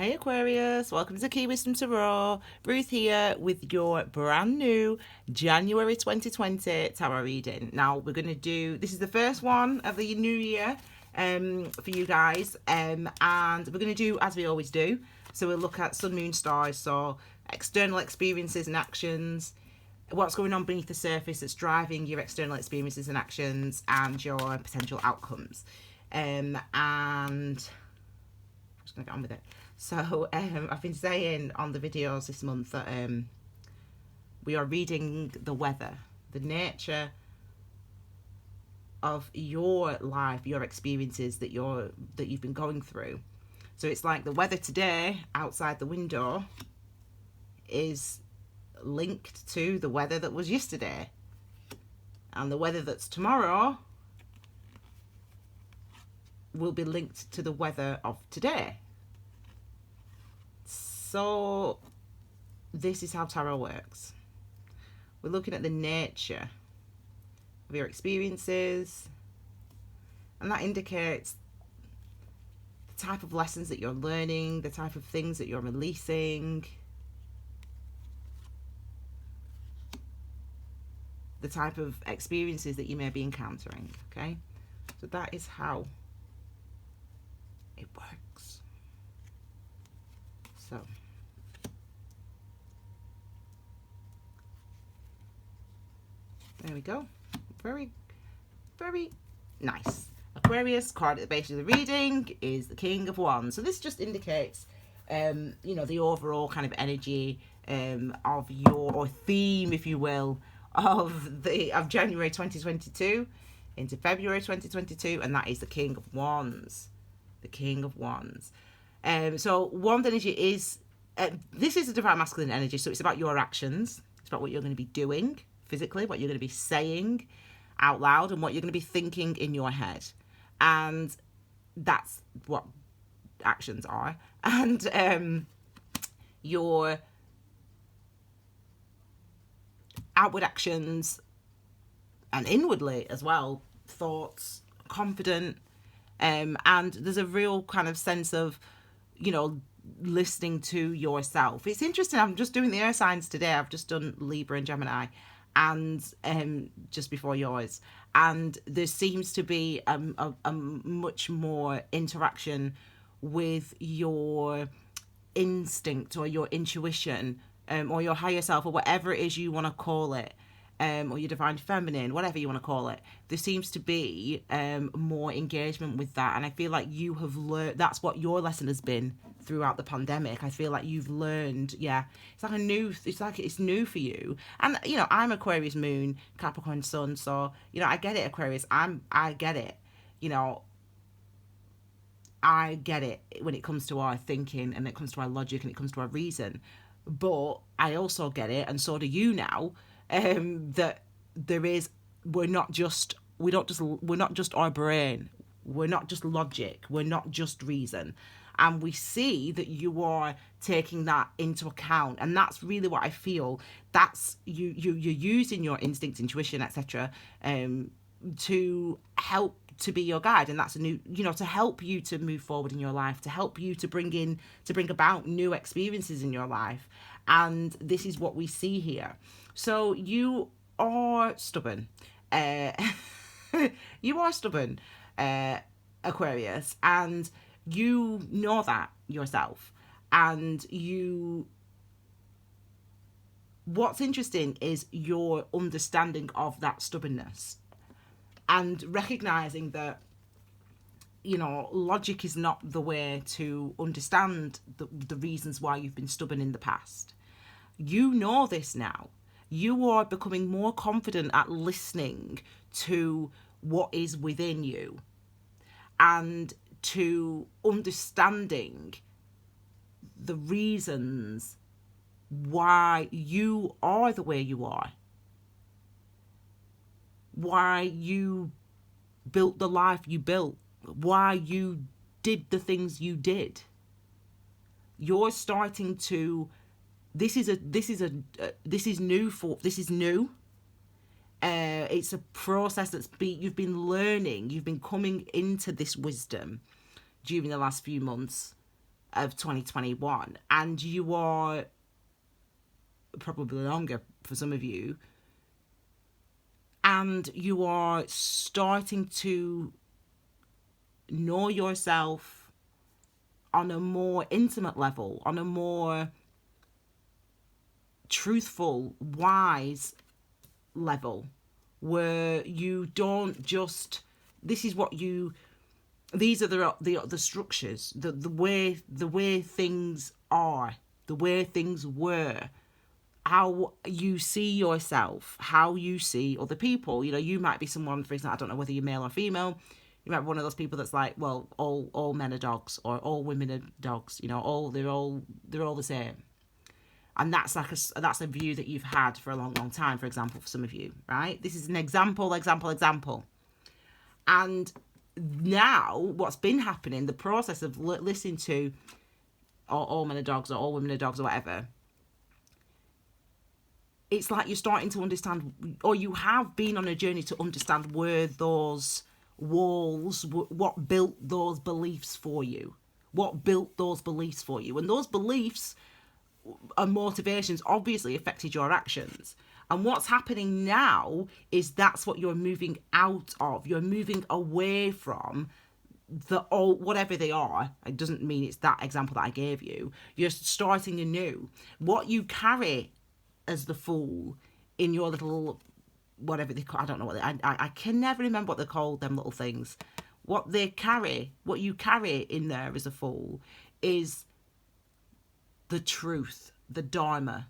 Hey Aquarius, welcome to Key Wisdom Tarot. Ruth here with your brand new January 2020 tarot reading. Now we're going to do, this is the first one of the new year for you guys, and we're going to do as we always do. So we'll look at sun, moon, stars, so external experiences and actions, what's going on beneath the surface that's driving your external experiences and actions, and your potential outcomes. And I'm just going to get on with it. So I've been saying on the videos this month that we are reading the weather, the nature of your life, your experiences that you've been going through. So it's like the weather today outside the window is linked to the weather that was yesterday, and the weather that's tomorrow will be linked to the weather of today. So this is how tarot works. We're looking at the nature of your experiences, and that indicates the type of lessons that you're learning, the type of things that you're releasing, the type of experiences that you may be encountering. Okay, so that is how it works. So there we go. Very, very nice. Aquarius card at the base of the reading is the King of Wands. So this just indicates, the overall kind of energy of your, or theme, if you will, of January 2022 into February 2022, and that is the King of Wands. The King of Wands. So wand energy is, this is a divine masculine energy, so it's about your actions. It's about what you're going to be doing physically, what you're going to be saying out loud, and what you're going to be thinking in your head. And that's what actions are. And your outward actions, and inwardly as well, thoughts, confident, and there's a real kind of sense of, listening to yourself. It's interesting, I'm just doing the air signs today. I've just done Libra and Gemini, and just before yours, and there seems to be a much more interaction with your instinct or your intuition, or your higher self, or whatever it is you want to call it, or your divine feminine, whatever you want to call it. There seems to be more engagement with that, and I feel like you have learned, that's what your lesson has been throughout the pandemic. I feel like you've learned, it's new for you. And I'm Aquarius moon, Capricorn sun, so I get it, Aquarius. I get it. I get it when it comes to our thinking, and it comes to our logic, and it comes to our reason. But I also get it, and so do you now, that we're not just our brain, we're not just logic, we're not just reason. And we see that you are taking that into account, and that's really what I feel. That's you're using your instincts, intuition, etc., to help, to be your guide, and that's a new, to help you to move forward in your life, to help you to bring about new experiences in your life. And this is what we see here. So you are stubborn. You are stubborn, Aquarius, and you know that yourself. And what's interesting is your understanding of that stubbornness, and recognizing that, logic is not the way to understand the reasons why you've been stubborn in the past. You know this now. You are becoming more confident at listening to what is within you, and to understanding the reasons why you are the way you are, why you built the life you built, why you did the things you did. You're starting to, this is new. It's a process you've been learning. You've been coming into this wisdom during the last few months, of 2021, and you are probably longer for some of you, and you are starting to know yourself on a more intimate level, on a more truthful, wise level, where you don't just, these are the structures, the way things are, the way things were, how you see yourself, how you see other people. You know, you might be someone, for example, I don't know whether you're male or female, you might be one of those people that's like, well, all men are dogs, or all women are dogs, you know, they're all the same. And that's that's a view that you've had for a long, long time, for example, for some of you, right? This is an example. And now what's been happening, the process of listening to all men are dogs, or all women are dogs, or whatever, it's like you're starting to understand, or you have been on a journey to understand where those walls, what built those beliefs for you. And those beliefs and motivations obviously affected your actions. And what's happening now is that's what you're moving out of. You're moving away from the old, whatever they are. It doesn't mean it's that example that I gave you. You're starting anew. What you carry as the Fool in your little, whatever they call, I don't know what I can never remember what they're called, them little things. What you carry in there as a Fool is the truth, the Dharma.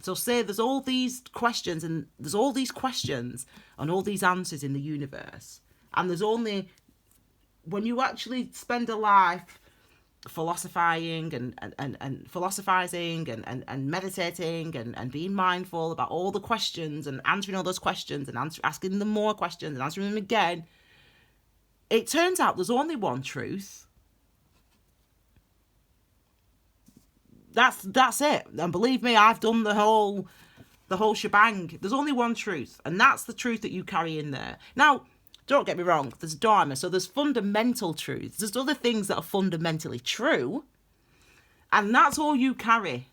So say there's all these questions and all these answers in the universe, and there's only, when you actually spend a life philosophizing and meditating and being mindful about all the questions and answering all those questions and asking them more questions and answering them again, it turns out there's only one truth. That's it. And believe me, I've done the whole shebang. There's only one truth, and that's the truth that you carry in there. Now, don't get me wrong, there's Dharma, so there's fundamental truths. There's other things that are fundamentally true, and that's all you carry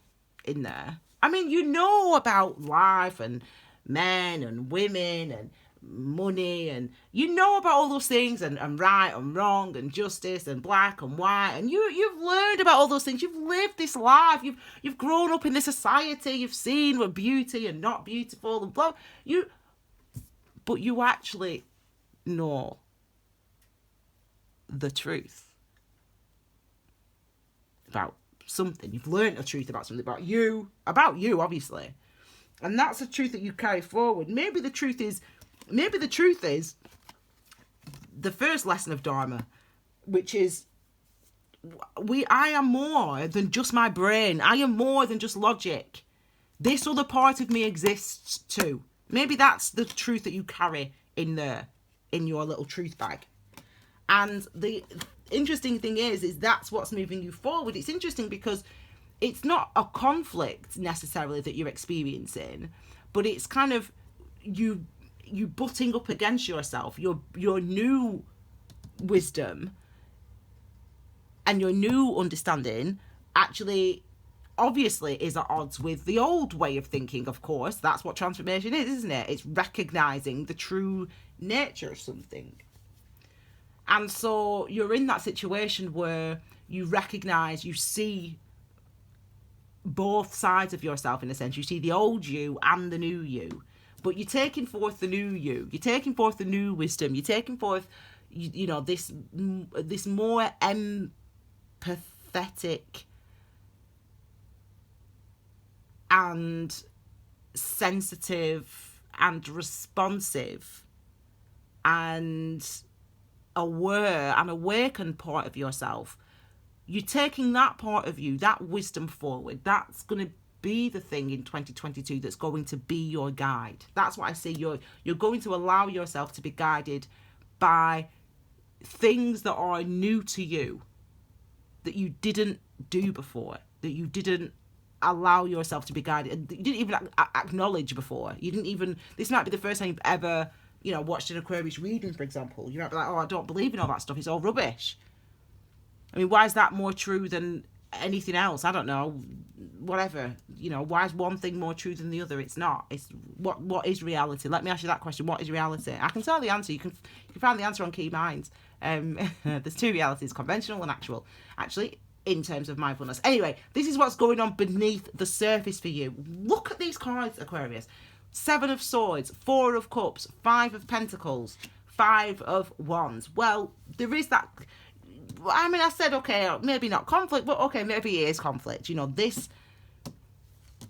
in there. I mean, you know about life and men and women and money, and you know about all those things, and right and wrong and justice and black and white, and you've learned about all those things. You've lived this life. You've grown up in this society. You've seen what beauty and not beautiful and blah. But you actually know the truth about something. You've learned a truth about something, about you, obviously, and that's the truth that you carry forward. Maybe the truth is the first lesson of Dharma, which is I am more than just my brain. I am more than just logic. This other part of me exists too. Maybe that's the truth that you carry in there, in your little truth bag. And the interesting thing is that's what's moving you forward. It's interesting because it's not a conflict necessarily that you're experiencing, but it's kind of you butting up against yourself. Your new wisdom and your new understanding actually obviously is at odds with the old way of thinking. Of course, that's what transformation is, isn't it? It's recognizing the true nature of something. And so you're in that situation where you recognize, you see both sides of yourself, in a sense. You see the old you and the new you, but you're taking forth the new you. You're taking forth the new wisdom. You're taking forth, you know, this more empathetic and sensitive and responsive and aware and awakened part of yourself. You're taking that part of you, that wisdom forward. That's going to be the thing in 2022 that's going to be your guide. That's what I see. You're going to allow yourself to be guided by things that are new to you, that you didn't do before, that you didn't allow yourself to be guided, and you didn't even acknowledge before. This might be the first time you've ever, you know, watched an Aquarius reading, for example. You might be like, oh, I don't believe in all that stuff. It's all rubbish. I mean, why is that more true than anything else. I don't know, whatever. You know, why is one thing more true than the other? It's not. It's what is reality? Let me ask you that question. What is reality? I can tell the answer. You can find the answer on Key Minds. There's two realities: conventional and actual. Actually, in terms of mindfulness. Anyway, this is what's going on beneath the surface for you. Look at these cards, Aquarius. 7 of Swords, 4 of Cups, 5 of Pentacles, 5 of Wands. Well, there is that. I mean, I said, okay, maybe not conflict, but okay, maybe it is conflict. You know,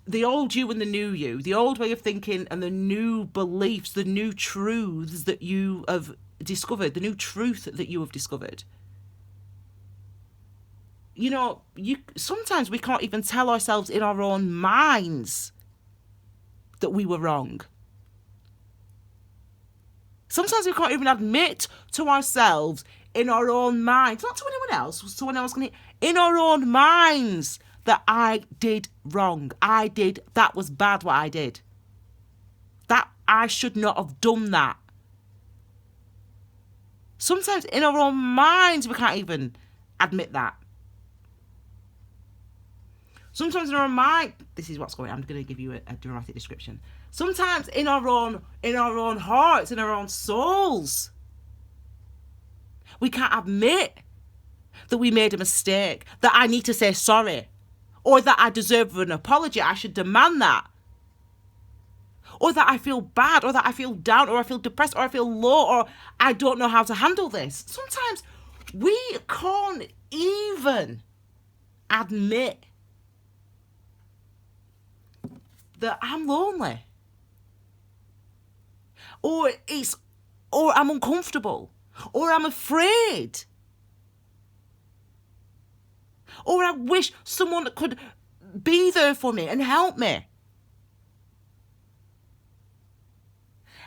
the old you and the new you, the old way of thinking and the new beliefs, the new truths that you have discovered, the new truth that you have discovered. You know, sometimes we can't even tell ourselves in our own minds that we were wrong. Sometimes we can't even admit to ourselves in our own minds, not to anyone else, someone else can, in our own minds, that I did wrong. That was bad what I did. That I should not have done that. Sometimes in our own minds we can't even admit that. Sometimes in our mind, this is what's going on. I'm going to give you a dramatic description. Sometimes in our own hearts, in our own souls, we can't admit that we made a mistake, that I need to say sorry, or that I deserve an apology. I should demand that. Or that I feel bad, or that I feel down, or I feel depressed, or I feel low, or I don't know how to handle this. Sometimes we can't even admit that I'm lonely, or I'm uncomfortable, or I'm afraid, or I wish someone could be there for me and help me.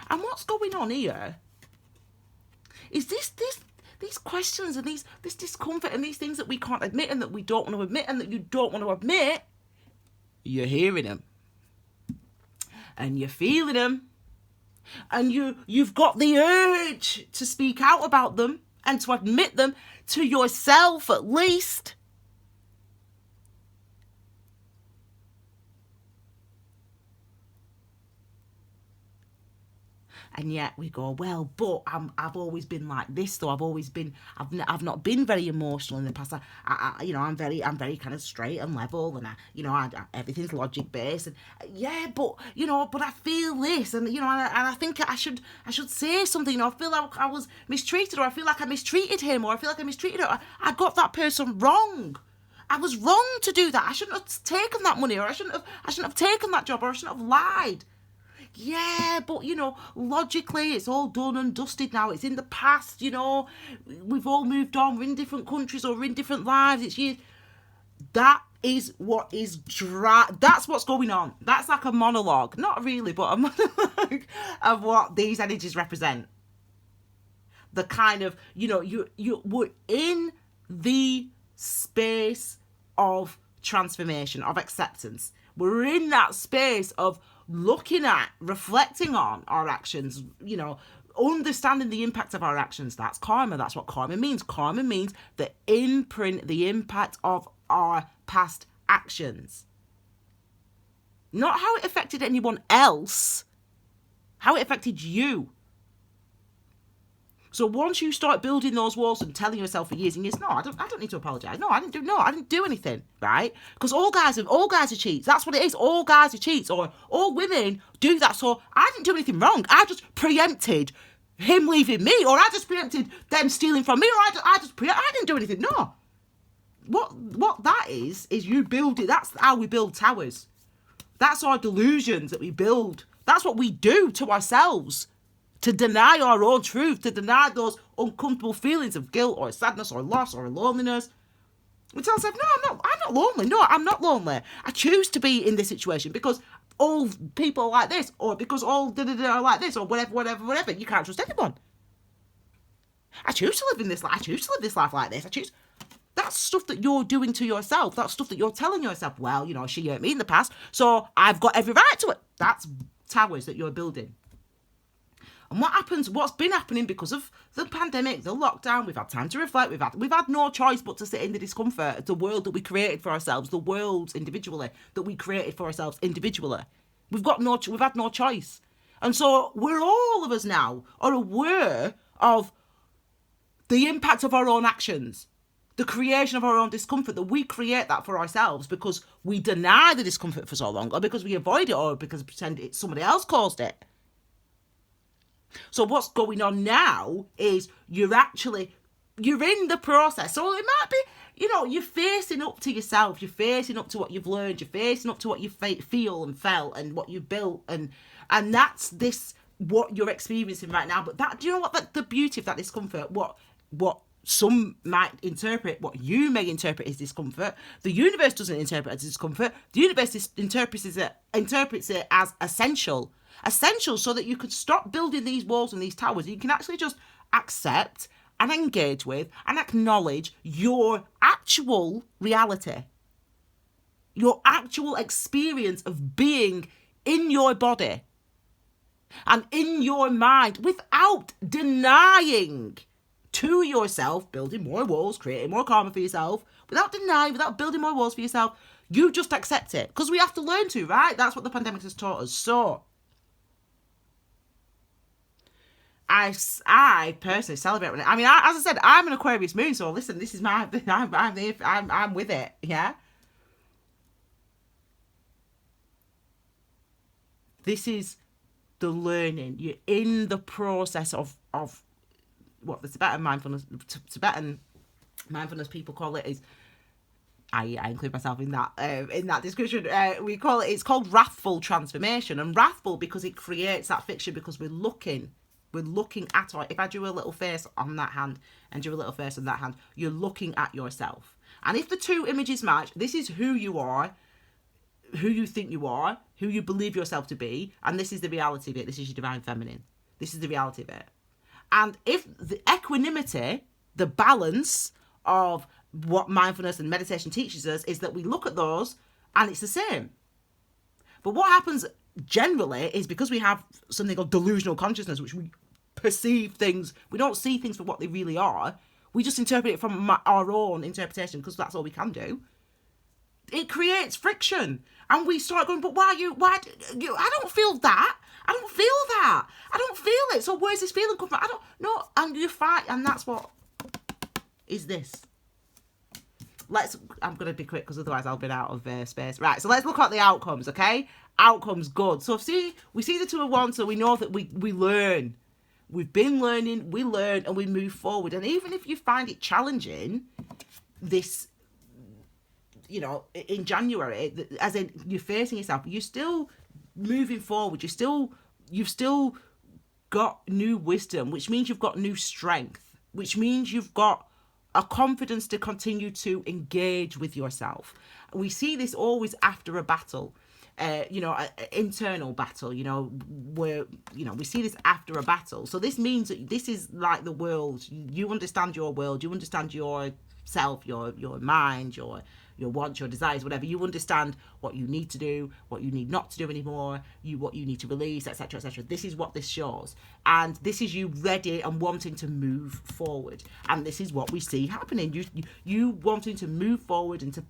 And what's going on here is these questions and this discomfort and these things that we can't admit and that we don't want to admit and that you don't want to admit. You're hearing them. And you're feeling them, and you've got the urge to speak out about them and to admit them to yourself at least. And yet we go, well, but I've always been like this, though. I've not been very emotional in the past. I'm very kind of straight and level, and everything's logic based. And but I feel this, and I think I should say something. I feel like I was mistreated, or I feel like I mistreated him, or I feel like I mistreated her. I got that person wrong. I was wrong to do that. I shouldn't have taken that money, or I shouldn't have taken that job, or I shouldn't have lied. Yeah, but, logically, it's all done and dusted now. It's in the past, We've all moved on. We're in different countries or we're in different lives. It's years. That is what is that's what's going on. That's like a monologue. Not really, but a monologue of what these energies represent. The kind of, we're in the space of transformation, of acceptance. We're in that space of looking at, reflecting on our actions, understanding the impact of our actions. That's karma. That's what karma means. Karma means the imprint, the impact of our past actions. Not how it affected anyone else, how it affected you. So once you start building those walls and telling yourself for years and years, no, I don't need to apologize. No, I didn't do anything, right? Because all guys are cheats. That's what it is. All guys are cheats, or all women do that. So I didn't do anything wrong. I just preempted him leaving me, or I just preempted them stealing from me, or I didn't do anything. No. What that is you build it. That's how we build towers. That's our delusions that we build. That's what we do to ourselves. To deny our own truth, to deny those uncomfortable feelings of guilt or sadness or loss or loneliness. We tell ourselves, no, I'm not lonely. No, I'm not lonely. I choose to be in this situation because all people are like this, or because all are like this, or whatever. You can't trust anyone. I choose to live in this life. I choose to live this life like this. That's stuff that you're doing to yourself. That's stuff that you're telling yourself, well, she hurt me in the past, so I've got every right to it. That's towers that you're building. And what's been happening because of the pandemic, the lockdown, we've had time to reflect, we've had no choice but to sit in the discomfort of the world that we created for ourselves, the worlds individually that we created for ourselves individually. We've had no choice. And so all of us now are aware of the impact of our own actions, the creation of our own discomfort, that we create that for ourselves because we deny the discomfort for so long, or because we avoid it, or because we pretend somebody else caused it. So what's going on now is you're in the process. So it might be, you're facing up to yourself. You're facing up to what you've learned. You're facing up to what you feel and felt and what you've built. And that's what you're experiencing right now. But do you know what? The beauty of that discomfort, what some might interpret, what you may interpret as discomfort, the universe doesn't interpret as discomfort. The universe interprets it as essential so that you could stop building these walls and these towers. You can actually just accept and engage with and acknowledge your actual reality, your actual experience of being in your body and in your mind, without denying to yourself, building more walls, creating more karma for yourself, without denying, without building more walls for yourself. You just accept it, because we have to learn to, right? That's what the pandemic has taught us. So I personally celebrate when as I said, I'm an Aquarius moon, so listen, this is I'm with it, yeah. This is the learning. You're in the process of what the Tibetan mindfulness people call it is. I include myself in that description. It's called wrathful transformation, and wrathful because it creates that fiction, because we're looking at if I drew a little face on that hand and drew a little face on that hand, you're looking at yourself. And if the two images match, this is who you are, who you think you are, who you believe yourself to be, and this is the reality of it. This is your divine feminine. This is the reality of it. And if the equanimity, the balance of what mindfulness and meditation teaches us is that we look at those and it's the same. But what happens generally is, because we have something called delusional consciousness, which we perceive things, we don't see things for what they really are. We just interpret it from our own interpretation, because that's all we can do. It creates friction, and we start going, but why I don't feel that. I don't feel that. I don't feel it. So where's this feeling come from? I don't know. And you fight, and that's what is this. I'm going to be quick, because otherwise I'll be out of space. Right, so let's look at the outcomes, okay? Outcomes, good. So we see the 2 of Wands, so we know that we learn. We've been learning, we learn, and we move forward. And even if you find it challenging, this, in January, as in you're facing yourself, you're still moving forward. You've still got new wisdom, which means you've got new strength, which means you've got a confidence to continue to engage with yourself. We see this always after a battle, internal battle, where, we see this after a battle. So this means that this is like the world. You understand your world, you understand yourself, your mind, your wants, your desires, whatever. You understand what you need to do, what you need not to do anymore, what you need to release, etc., etc. This is what this shows, and this is you ready and wanting to move forward. And this is what we see happening. You wanting to move forward and to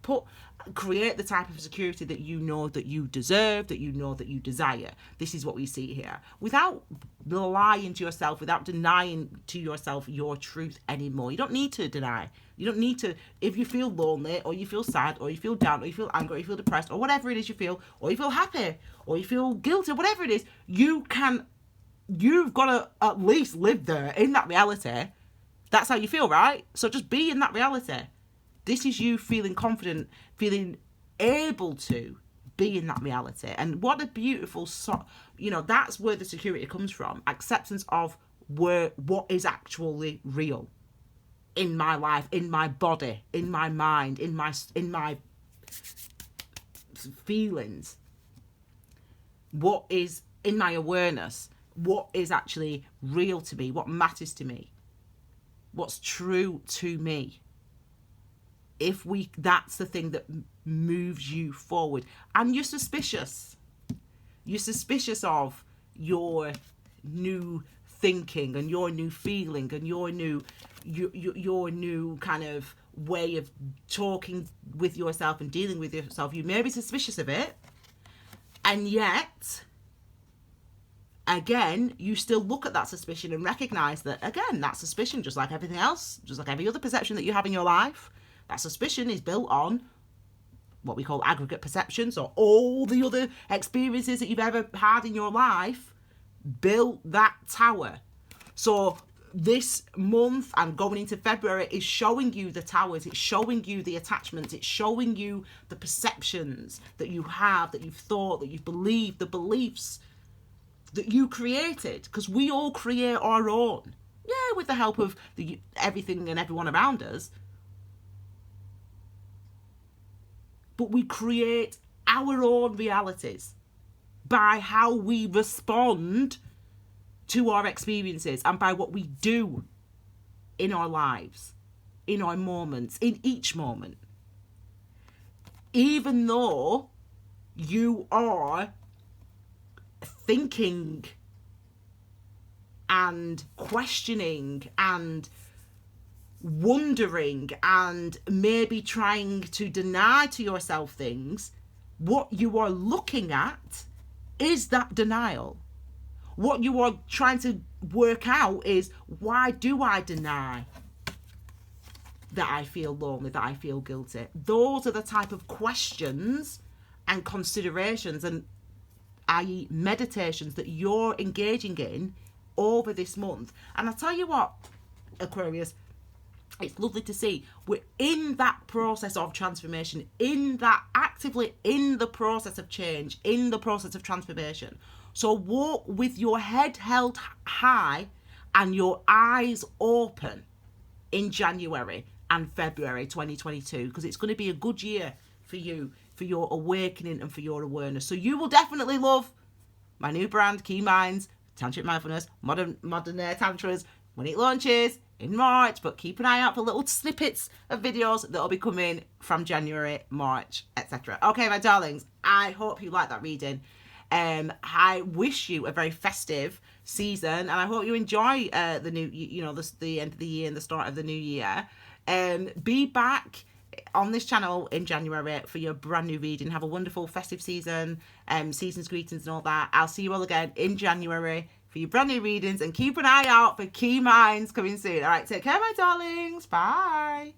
create the type of security that you know that you deserve, that you know that you desire. This is what we see here, without lying to yourself, without denying to yourself your truth anymore. You don't need to deny. You don't need to. If you feel lonely, or you feel sad, or you feel down, or you feel angry, or you feel depressed, or whatever it is you feel, or you feel happy, or you feel guilty, whatever it is, you've got to at least live there in that reality. That's how you feel, right? So just be in that reality. This is you feeling confident, feeling able to be in that reality. And what a beautiful, that's where the security comes from. Acceptance of what is actually real in my life, in my body, in my mind, in my feelings. What is in my awareness? What is actually real to me? What matters to me? What's true to me? That's the thing that moves you forward. And you're suspicious. You're suspicious of your new thinking and your new feeling and your new kind of way of talking with yourself and dealing with yourself. You may be suspicious of it, and yet again you still look at that suspicion and recognize that, again, that suspicion, just like everything else, just like every other perception that you have in your life, that suspicion is built on what we call aggregate perception. So all the other experiences that you've ever had in your life built that tower. So this month and going into February is showing you the towers, it's showing you the attachments, it's showing you the perceptions that you have, that you've thought, that you've believed, the beliefs that you created, because we all create our own. Yeah, with the help of everything and everyone around us. But we create our own realities by how we respond to our experiences and by what we do in our lives, in our moments, in each moment. Even though you are thinking and questioning and wondering and maybe trying to deny to yourself things, what you are looking at is that denial. What you are trying to work out is, why do I deny that I feel lonely, that I feel guilty? Those are the type of questions and considerations, and i.e. meditations, that you're engaging in over this month. And I tell you what, Aquarius, it's lovely to see we're in that process of transformation, in that actively in the process of change, in the process of transformation. So walk with your head held high and your eyes open in January and February 2022, because it's going to be a good year for you, for your awakening and for your awareness. So you will definitely love my new brand, Key Minds, Tantric Mindfulness, Modern Tantras, when it launches in March. But keep an eye out for little snippets of videos that'll be coming from January, March, etc. Okay, my darlings, I hope you like that reading. I wish you a very festive season, and I hope you enjoy the new, the end of the year and the start of the new year. Be back on this channel in January for your brand new reading. Have a wonderful festive season, season's greetings and all that. I'll see you all again in January for your brand new readings, and keep an eye out for Key Minds coming soon. All right, take care, my darlings. Bye.